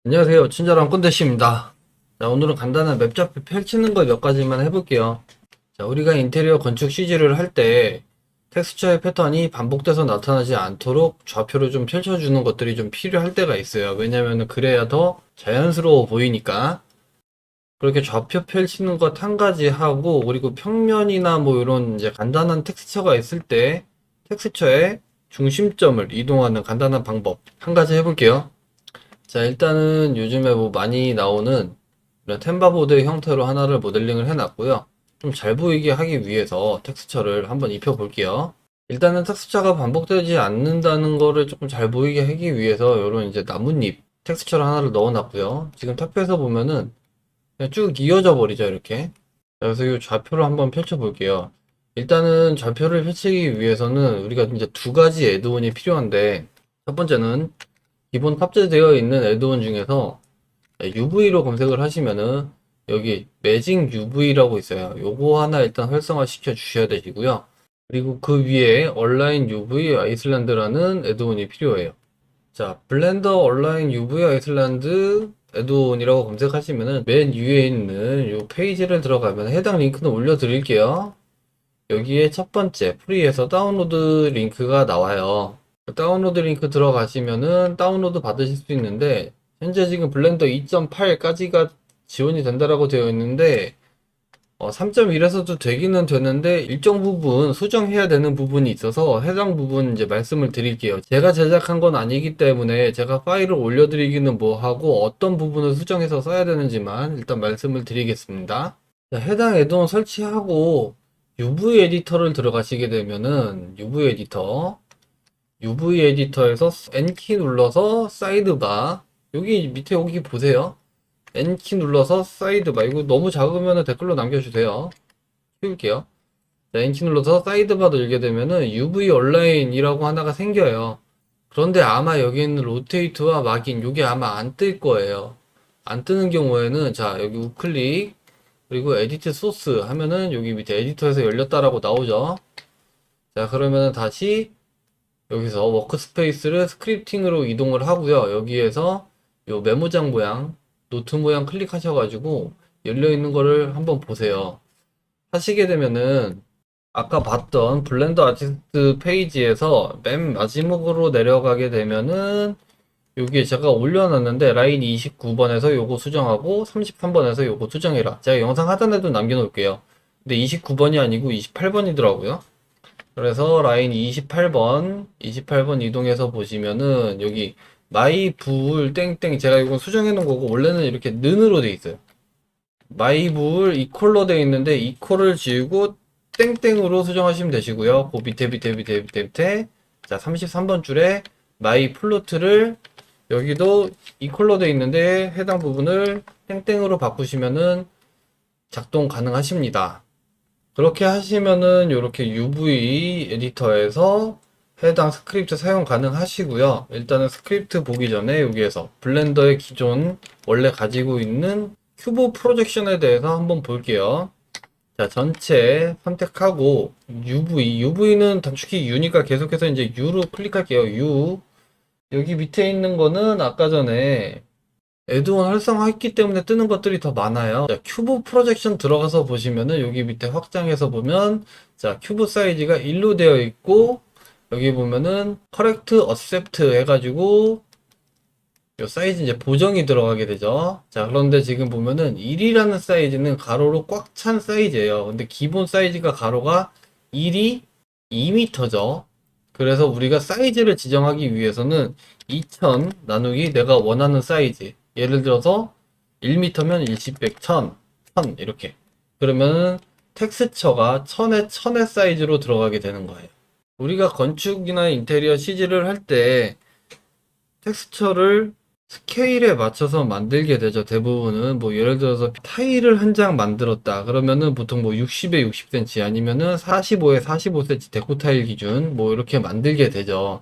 안녕하세요. 친절한 꼰대씨입니다. 자, 오늘은 간단한 맵 잡표 펼치는 거 몇 가지만 해볼게요. 자, 우리가 인테리어 건축 CG를 할 때 텍스처의 패턴이 반복돼서 나타나지 않도록 좌표를 좀 펼쳐주는 것들이 좀 필요할 때가 있어요. 왜냐면 그래야 더 자연스러워 보이니까. 그렇게 좌표 펼치는 것 한 가지 하고, 그리고 평면이나 뭐 이런 이제 간단한 텍스처가 있을 때 텍스처의 중심점을 이동하는 간단한 방법 한 가지 해볼게요. 자, 일단은 요즘에 뭐 많이 나오는 이런 템바보드 형태로 하나를 모델링을 해놨고요. 좀 잘 보이게 하기 위해서 텍스처를 한번 입혀 볼게요. 일단은 텍스처가 반복되지 않는다는 거를 조금 잘 보이게 하기 위해서 이런 이제 나뭇잎 텍스처를 하나를 넣어놨고요. 지금 탑에서 보면은 그냥 쭉 이어져 버리죠, 이렇게. 자, 그래서 이 좌표를 한번 펼쳐 볼게요. 일단은 좌표를 펼치기 위해서는 우리가 이제 두 가지 애드온이 필요한데, 첫 번째는 기본 탑재되어 있는 애드온 중에서 UV로 검색을 하시면은 여기 매직 UV라고 있어요. 요거 하나 일단 활성화 시켜 주셔야 되시고요. 그리고 그 위에 얼라인 UV 아이슬란드라는 애드온이 필요해요. 자, 블렌더 얼라인 UV 아이슬란드 애드온이라고 검색하시면은 맨 위에 있는 요 페이지를 들어가면 해당 링크는 올려 드릴게요. 여기에 첫 번째 프리에서 다운로드 링크가 나와요. 다운로드 링크 들어가시면은 다운로드 받으실 수 있는데, 현재 지금 블렌더 2.8까지가 지원이 된다라고 되어 있는데 3.1에서도 되기는 되는데 일정 부분 수정해야 되는 부분이 있어서 해당 부분 이제 말씀을 드릴게요. 제가 제작한 건 아니기 때문에 제가 파일을 올려드리기는 뭐하고 어떤 부분을 수정해서 써야 되는지만 일단 말씀을 드리겠습니다. 자, 해당 애드온 설치하고 UV 에디터를 들어가시게 되면은 UV 에디터에서 N키 눌러서 사이드바, 여기 밑에 여기 보세요. N키 눌러서 사이드바, 이거 너무 작으면 댓글로 남겨주세요. 키울게요. 자, N키 눌러서 사이드바 들게 되면은 UV 온라인이라고 하나가 생겨요. 그런데 아마 여기 있는 로테이트와 막인 요게 아마 안 뜰 거예요. 안 뜨는 경우에는 자, 여기 우클릭 그리고 에디트 소스 하면은 여기 밑에 에디터에서 열렸다라고 나오죠. 자, 그러면은 다시 여기서 워크스페이스를 스크립팅으로 이동을 하고요. 여기에서 요 메모장 모양, 노트 모양 클릭하셔가지고 열려있는 거를 한번 보세요. 하시게 되면은 아까 봤던 블렌더 아티스트 페이지에서 맨 마지막으로 내려가게 되면은 여기에 제가 올려놨는데 라인 29번에서 요거 수정하고 33번에서 요거 수정해라. 제가 영상 하단에도 남겨놓을게요. 근데 29번이 아니고 28번이더라고요. 그래서 라인 28번 이동해서 보시면은 여기 마이불 땡땡, 제가 이건 수정해 놓은 거고 원래는 이렇게 는으로 돼 있어요. 마이불 이퀄로 돼 있는데 이퀄을 지우고 땡땡으로 수정하시면 되시고요. 그 밑에 자, 33번 줄에 마이 플로트를 여기도 이퀄로 돼 있는데 해당 부분을 땡땡으로 바꾸시면은 작동 가능하십니다. 그렇게 하시면은 이렇게 UV 에디터에서 해당 스크립트 사용 가능하시고요. 일단은 스크립트 보기 전에 여기에서 블렌더의 기존 원래 가지고 있는 큐브 프로젝션에 대해서 한번 볼게요. 자, 전체 선택하고 UV는 단축키 U니까 계속해서 이제 U로 클릭할게요. U. 여기 밑에 있는 거는 아까 전에 애드온 활성화했기 때문에 뜨는 것들이 더 많아요. 자, 큐브 프로젝션 들어가서 보시면은 여기 밑에 확장해서 보면 자, 큐브 사이즈가 1로 되어 있고 여기 보면은 커렉트 어셉트 해가지고 요 사이즈 이제 보정이 들어가게 되죠. 자, 그런데 지금 보면은 1이라는 사이즈는 가로로 꽉 찬 사이즈예요. 근데 기본 사이즈가 가로가 1이 2m죠. 그래서 우리가 사이즈를 지정하기 위해서는 2000 나누기 내가 원하는 사이즈. 예를 들어서 1m면 10, 100, 1000, 1000 이렇게. 그러면은 텍스처가 1000의 사이즈로 들어가게 되는 거예요. 우리가 건축이나 인테리어 CG를 할 때 텍스처를 스케일에 맞춰서 만들게 되죠. 대부분은 뭐 예를 들어서 타일을 한 장 만들었다 그러면은 보통 뭐 60에 60cm 아니면은 45에 45cm 데코 타일 기준 뭐 이렇게 만들게 되죠.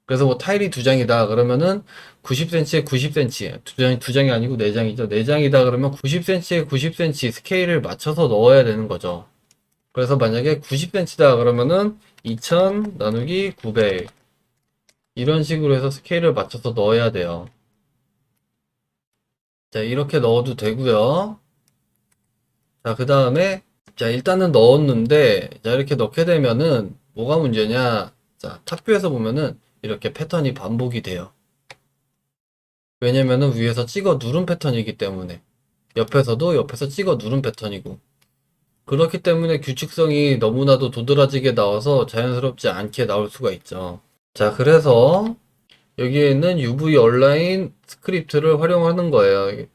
그래서 뭐 타일이 두 장이다 그러면은 90cm에 90cm, 두 장이 아니고 네 장이죠. 네 장이다 그러면 90cm에 90cm 스케일을 맞춰서 넣어야 되는 거죠. 그래서 만약에 90cm다 그러면은 2000 나누기 900 이런 식으로 해서 스케일을 맞춰서 넣어야 돼요. 자, 이렇게 넣어도 되고요. 자, 그 다음에 자, 일단은 넣었는데 자, 이렇게 넣게 되면은 뭐가 문제냐? 자, 탑뷰에서 보면은 이렇게 패턴이 반복이 돼요. 왜냐면은 위에서 찍어 누른 패턴이기 때문에 옆에서도 옆에서 찍어 누른 패턴이고 그렇기 때문에 규칙성이 너무나도 도드라지게 나와서 자연스럽지 않게 나올 수가 있죠. 자, 그래서 여기에 있는 UV 온라인 스크립트를 활용하는 거예요.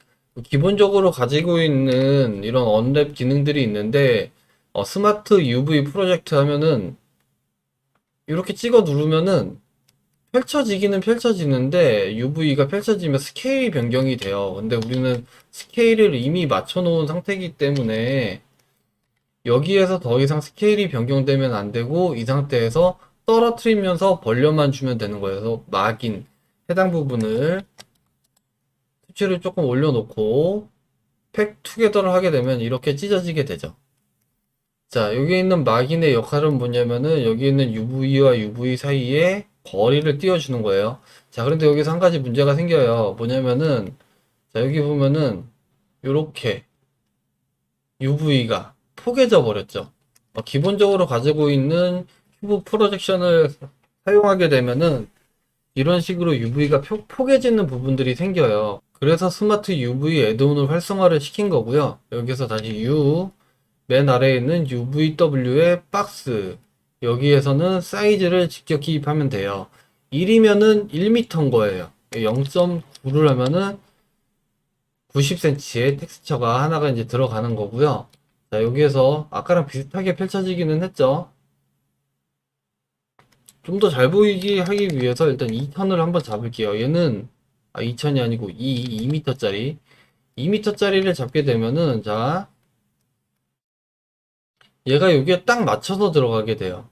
기본적으로 가지고 있는 이런 언랩 기능들이 있는데 스마트 UV 프로젝트 하면은 이렇게 찍어 누르면은 펼쳐지기는 펼쳐지는데 UV가 펼쳐지면 스케일이 변경이 돼요. 근데 우리는 스케일을 이미 맞춰 놓은 상태이기 때문에 여기에서 더 이상 스케일이 변경되면 안 되고 이 상태에서 떨어뜨리면서 벌려만 주면 되는 거예요. 그래서 막인 해당 부분을 수치를 조금 올려놓고 팩 투게더를 하게 되면 이렇게 찢어지게 되죠. 자, 여기 있는 막인의 역할은 뭐냐면은 여기 있는 UV와 UV 사이에 거리를 띄워주는 거예요. 자, 그런데 여기서 한 가지 문제가 생겨요. 뭐냐면은 자, 여기 보면은 이렇게 UV가 포개져 버렸죠. 기본적으로 가지고 있는 큐브 프로젝션을 사용하게 되면은 이런 식으로 UV가 포개지는 부분들이 생겨요. 그래서 스마트 UV 애드온을 활성화를 시킨 거고요. 여기서 다시 맨 아래에 있는 UVW의 박스 여기에서는 사이즈를 직접 기입하면 돼요. 1이면은 1m인 거예요. 0.9를 하면은 90cm의 텍스처가 하나가 이제 들어가는 거고요. 자, 여기에서 아까랑 비슷하게 펼쳐지기는 했죠. 좀 더 잘 보이게 하기 위해서 일단 2턴을 한번 잡을게요. 얘는 2턴이 아니고 2m짜리 2m짜리를 잡게 되면은 자, 얘가 여기에 딱 맞춰서 들어가게 돼요.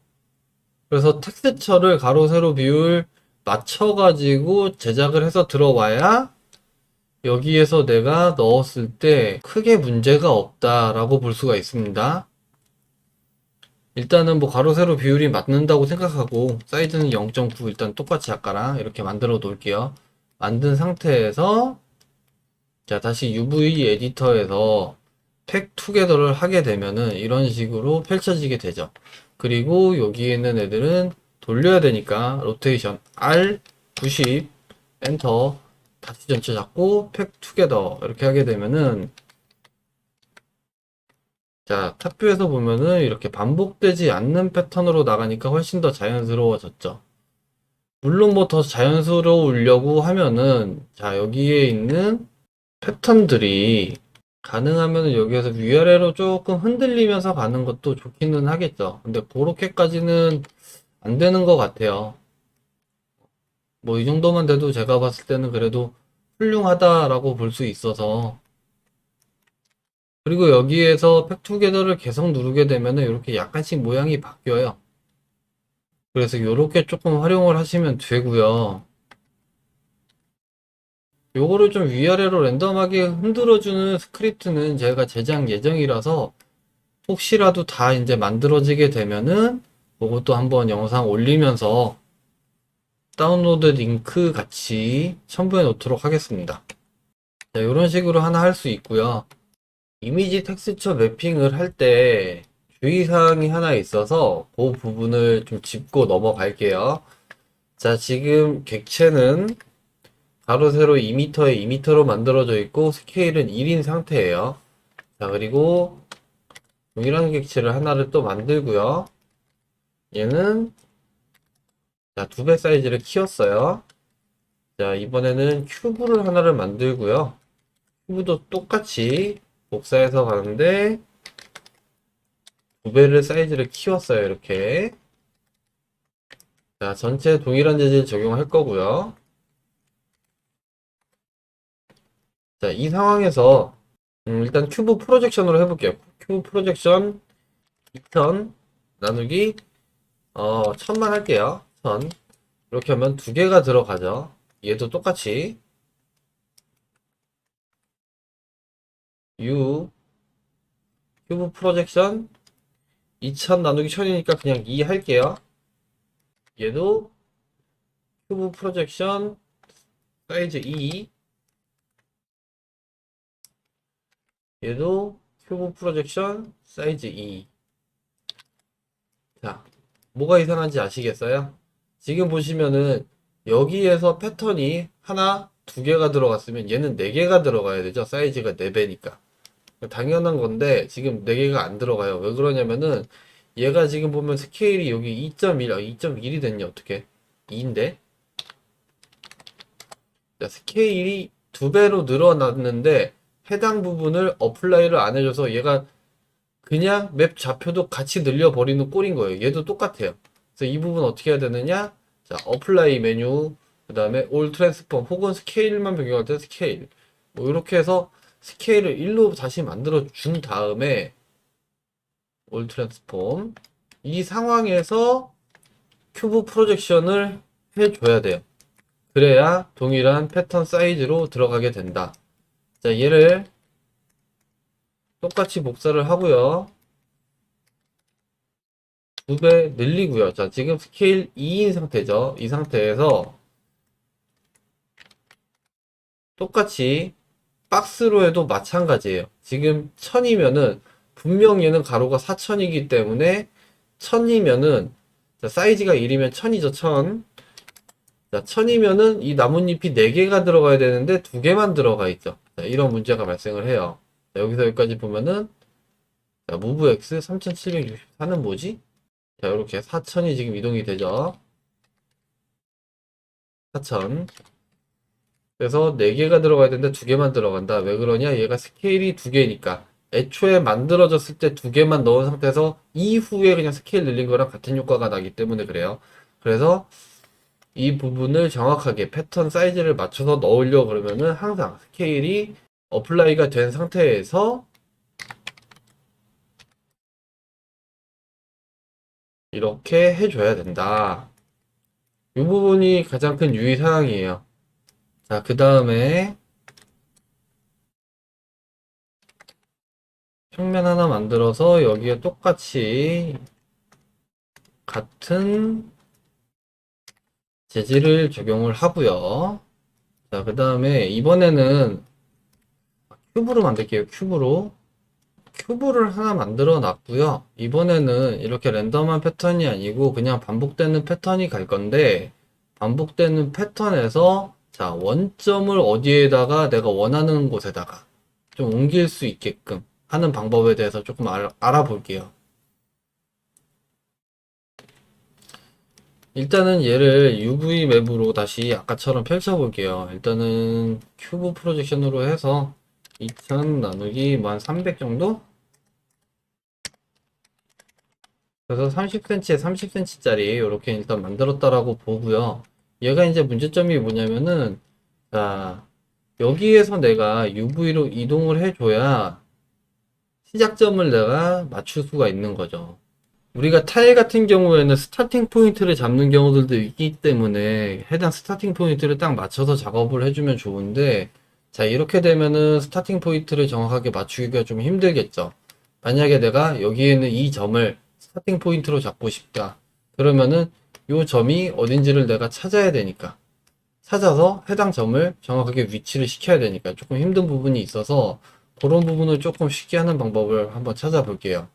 그래서 텍스처를 가로 세로 비율 맞춰가지고 제작을 해서 들어와야 여기에서 내가 넣었을 때 크게 문제가 없다라고 볼 수가 있습니다. 일단은 뭐 가로 세로 비율이 맞는다고 생각하고 사이즈는 0.9 일단 똑같이 아까랑 이렇게 만들어 놓을게요. 만든 상태에서 자 다시 UV 에디터에서 팩 투게더를 하게 되면은 이런 식으로 펼쳐지게 되죠. 그리고 여기에 있는 애들은 돌려야 되니까 로테이션 R 90 엔터 다시 전체 잡고 팩 투게더 이렇게 하게 되면은 자 탑뷰에서 보면은 이렇게 반복되지 않는 패턴으로 나가니까 훨씬 더 자연스러워졌죠. 물론 뭐 더 자연스러우려고 하면은 자 여기에 있는 패턴들이 가능하면 여기에서 위아래로 조금 흔들리면서 가는 것도 좋기는 하겠죠. 근데 그렇게까지는 안 되는 것 같아요. 뭐 이 정도만 돼도 제가 봤을 때는 그래도 훌륭하다라고 볼 수 있어서 그리고 여기에서 팩투게더를 계속 누르게 되면은 이렇게 약간씩 모양이 바뀌어요. 그래서 이렇게 조금 활용을 하시면 되고요. 요거를 좀 위아래로 랜덤하게 흔들어주는 스크립트는 제가 제작 예정이라서 혹시라도 다 이제 만들어지게 되면은 그것도 한번 영상 올리면서 다운로드 링크 같이 첨부해 놓도록 하겠습니다. 자, 이런 식으로 하나 할 수 있고요. 이미지 텍스처 매핑을 할 때 주의사항이 하나 있어서 그 부분을 좀 짚고 넘어갈게요. 자, 지금 객체는 가로 세로 2m에 2m로 만들어져 있고 스케일은 1인 상태예요. 자, 그리고 동일한 객체를 하나를 또 만들고요. 얘는 자, 2배 사이즈를 키웠어요. 자, 이번에는 큐브를 하나를 만들고요. 큐브도 똑같이 복사해서 가는데 2배를 사이즈를 키웠어요. 이렇게. 자, 전체 동일한 재질 적용할 거고요. 자, 이 상황에서 일단 큐브 프로젝션으로 해볼게요. 큐브 프로젝션 2천 나누기 1000만 할게요. 1000 이렇게 하면 2개가 들어가죠. 얘도 똑같이 U 큐브 프로젝션 2000 나누기 1000이니까 그냥 2 할게요. 얘도 큐브 프로젝션 사이즈 2 얘도 큐브 프로젝션 사이즈 2. 자, 뭐가 이상한지 아시겠어요? 지금 보시면은 여기에서 패턴이 하나, 두 개가 들어갔으면 얘는 네 개가 들어가야 되죠. 사이즈가 4배니까. 당연한 건데 지금 4개가 안 들어가요. 왜 그러냐면은 얘가 지금 보면 스케일이 여기 2.1, 2.1이 됐냐 어떻게? 2인데? 자, 스케일이 2배로 늘어났는데 해당 부분을 어플라이를 안 해줘서 얘가 그냥 맵 좌표도 같이 늘려버리는 꼴인 거예요. 얘도 똑같아요. 그래서 이 부분 어떻게 해야 되느냐? 자, 어플라이 메뉴, 그 다음에 올 트랜스폼 혹은 스케일만 변경할 때 스케일. 뭐 이렇게 해서 스케일을 1로 다시 만들어 준 다음에 올 트랜스폼 이 상황에서 큐브 프로젝션을 해줘야 돼요. 그래야 동일한 패턴 사이즈로 들어가게 된다. 자, 얘를 똑같이 복사를 하고요. 2배 늘리고요. 자, 지금 스케일 2인 상태죠. 이 상태에서 똑같이 박스로 해도 마찬가지예요. 지금 1000이면은 분명 얘는 가로가 4000이기 때문에 1000이면은 사이즈가 1이면 1000이죠. 1000. 자, 1000이면은 이 나뭇잎이 4개가 들어가야 되는데 2개만 들어가 있죠. 자, 이런 문제가 발생을 해요. 자, 여기서 여기까지 보면은 자, move x 3764는 뭐지? 자, 이렇게 4000이 지금 이동이 되죠. 4000. 그래서 4개가 들어가야 되는데 2개만 들어간다. 왜 그러냐? 얘가 스케일이 2개니까. 애초에 만들어졌을 때 2개만 넣은 상태에서 이후에 그냥 스케일 늘린 거랑 같은 효과가 나기 때문에 그래요. 그래서 이 부분을 정확하게 패턴 사이즈를 맞춰서 넣으려 그러면은 항상 스케일이 어플라이가 된 상태에서 이렇게 해줘야 된다. 이 부분이 가장 큰 유의사항이에요. 자, 그 다음에 평면 하나 만들어서 여기에 똑같이 같은 재질을 적용을 하고요. 자, 그 다음에 이번에는 큐브로 만들게요. 큐브로. 큐브를 하나 만들어 놨고요. 이번에는 이렇게 랜덤한 패턴이 아니고 그냥 반복되는 패턴이 갈 건데 반복되는 패턴에서 자, 원점을 어디에다가 내가 원하는 곳에다가 좀 옮길 수 있게끔 하는 방법에 대해서 조금 알아볼게요. 일단은 얘를 UV 맵으로 다시 아까처럼 펼쳐 볼게요. 일단은 큐브 프로젝션으로 해서 2000 나누기 1300 정도? 그래서 30cm에 30cm짜리 이렇게 일단 만들었다라고 보고요. 얘가 이제 문제점이 뭐냐면은 자, 여기에서 내가 UV로 이동을 해줘야 시작점을 내가 맞출 수가 있는 거죠. 우리가 타일 같은 경우에는 스타팅 포인트를 잡는 경우들도 있기 때문에 해당 스타팅 포인트를 딱 맞춰서 작업을 해주면 좋은데 자, 이렇게 되면은 스타팅 포인트를 정확하게 맞추기가 좀 힘들겠죠. 만약에 내가 여기에는 이 점을 스타팅 포인트로 잡고 싶다. 그러면은 이 점이 어딘지를 내가 찾아야 되니까 찾아서 해당 점을 정확하게 위치를 시켜야 되니까 조금 힘든 부분이 있어서 그런 부분을 조금 쉽게 하는 방법을 한번 찾아볼게요.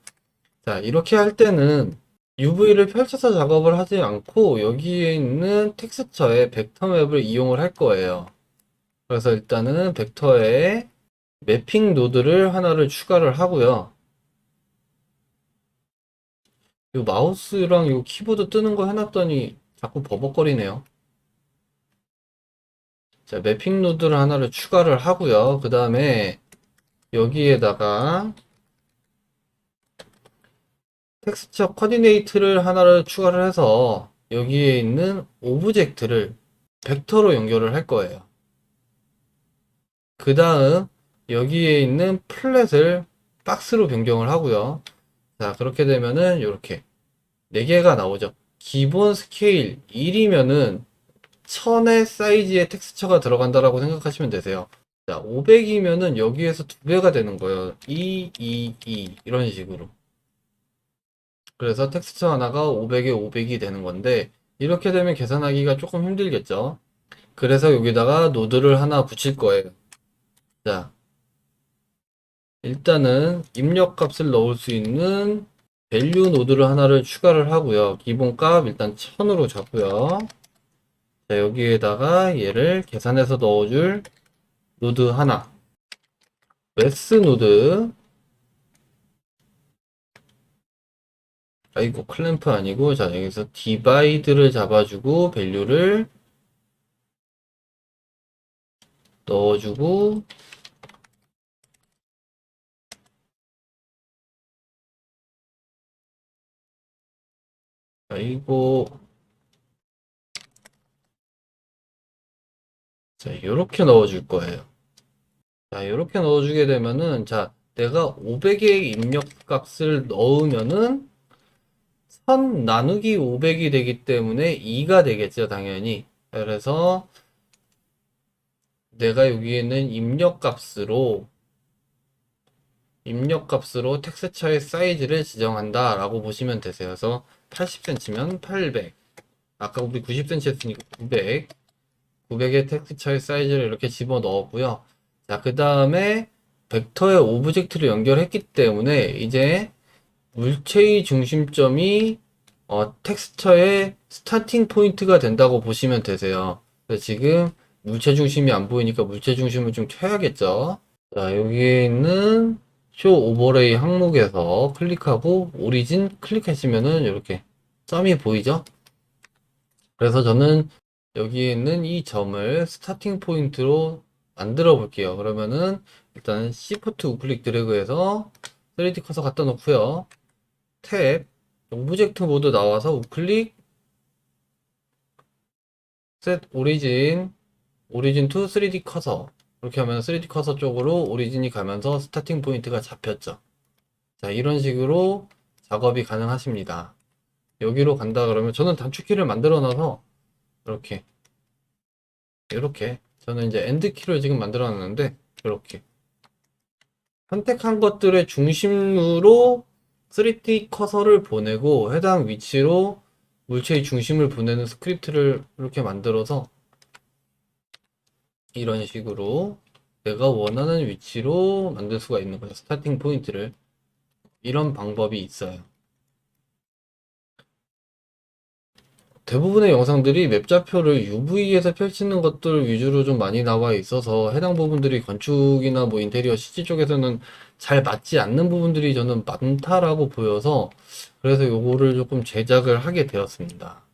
자, 이렇게 할 때는 UV를 펼쳐서 작업을 하지 않고 여기에 있는 텍스처의 벡터 맵을 이용을 할 거예요. 그래서 일단은 벡터에 매핑 노드를 하나를 추가를 하고요. 이 마우스랑 이 키보드 뜨는 거 해놨더니 자꾸 버벅거리네요. 자, 매핑 노드를 하나를 추가를 하고요. 그 다음에 여기에다가 텍스처 코디네이트를 하나를 추가를 해서 여기에 있는 오브젝트를 벡터로 연결을 할 거예요. 그 다음 여기에 있는 플랫을 박스로 변경을 하고요. 자, 그렇게 되면은 이렇게 4개가 나오죠. 기본 스케일 1이면은 1000의 사이즈의 텍스처가 들어간다라고 생각하시면 되세요. 자, 500이면은 여기에서 2배가 되는 거예요. 2 이런 식으로. 그래서 텍스처 하나가 500에 500이 되는 건데 이렇게 되면 계산하기가 조금 힘들겠죠. 그래서 여기다가 노드를 하나 붙일 거예요. 자, 일단은 입력값을 넣을 수 있는 밸류 노드를 하나를 추가를 하고요. 기본값 일단 1000으로 잡고요. 자, 여기에다가 얘를 계산해서 넣어줄 노드 하나, 매스 노드, 아이고 클램프 아니고, 자 여기서 디바이드를 잡아주고 밸류를 넣어주고, 아이고, 자 이렇게 넣어줄 거예요. 자 이렇게 넣어주게 되면은, 자 내가 500의 입력값을 넣으면은 1000 나누기 500이 되기 때문에 2가 되겠죠, 당연히. 그래서 내가 여기에는 입력값으로 텍스처의 사이즈를 지정한다 라고 보시면 되세요. 그래서 80cm면 800, 아까 우리 90cm 했으니까 900, 900의 텍스처의 사이즈를 이렇게 집어 넣었고요. 자, 그 다음에 벡터의 오브젝트를 연결했기 때문에 이제 물체의 중심점이 텍스처의 스타팅 포인트가 된다고 보시면 되세요. 그래서 지금 물체 중심이 안 보이니까 물체 중심을 좀 켜야겠죠. 자, 여기에 있는 쇼 오버레이 항목에서 클릭하고 오리진 클릭하시면은 이렇게 점이 보이죠? 그래서 저는 여기에 있는 이 점을 스타팅 포인트로 만들어 볼게요. 그러면은 일단 Shift 우클릭 드래그해서 3D 커서 갖다 놓고요. 탭 오브젝트 모드 나와서 우클릭 셋 오리진 투 3D 커서, 이렇게 하면 3D 커서 쪽으로 오리진이 가면서 스타팅 포인트가 잡혔죠. 자, 이런 식으로 작업이 가능하십니다. 여기로 간다 그러면 저는 단축키를 만들어 놔서 이렇게 저는 이제 엔드 키를 지금 만들어 놨는데, 이렇게 선택한 것들의 중심으로 3D 커서를 보내고 해당 위치로 물체의 중심을 보내는 스크립트를 이렇게 만들어서 이런 식으로 내가 원하는 위치로 만들 수가 있는 거죠. 스타팅 포인트를. 이런 방법이 있어요. 대부분의 영상들이 맵 좌표를 UV에서 펼치는 것들 위주로 좀 많이 나와 있어서 해당 부분들이 건축이나 뭐 인테리어 CG 쪽에서는 잘 맞지 않는 부분들이 저는 많다라고 보여서, 그래서 요거를 조금 제작을 하게 되었습니다.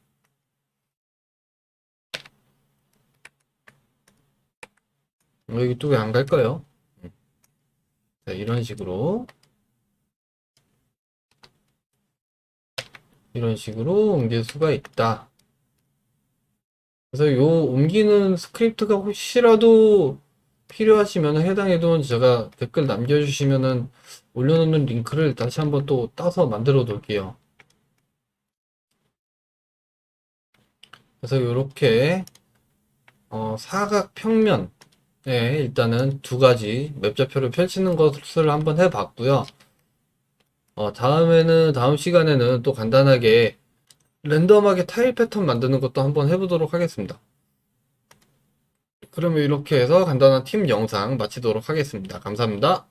여기 또 왜 안 갈까요? 자, 이런 식으로 옮길 수가 있다. 그래서 요 옮기는 스크립트가 혹시라도 필요하시면 해당해 둔 제가 댓글 남겨주시면은 올려놓는 링크를 다시 한번 또 따서 만들어 놓을게요. 그래서 이렇게 사각 평면에 일단은 두 가지 맵 좌표를 펼치는 것을 한번 해봤고요. 다음 시간에는 또 간단하게 랜덤하게 타일 패턴 만드는 것도 한번 해보도록 하겠습니다. 그러면 이렇게 해서 간단한 팀 영상 마치도록 하겠습니다. 감사합니다.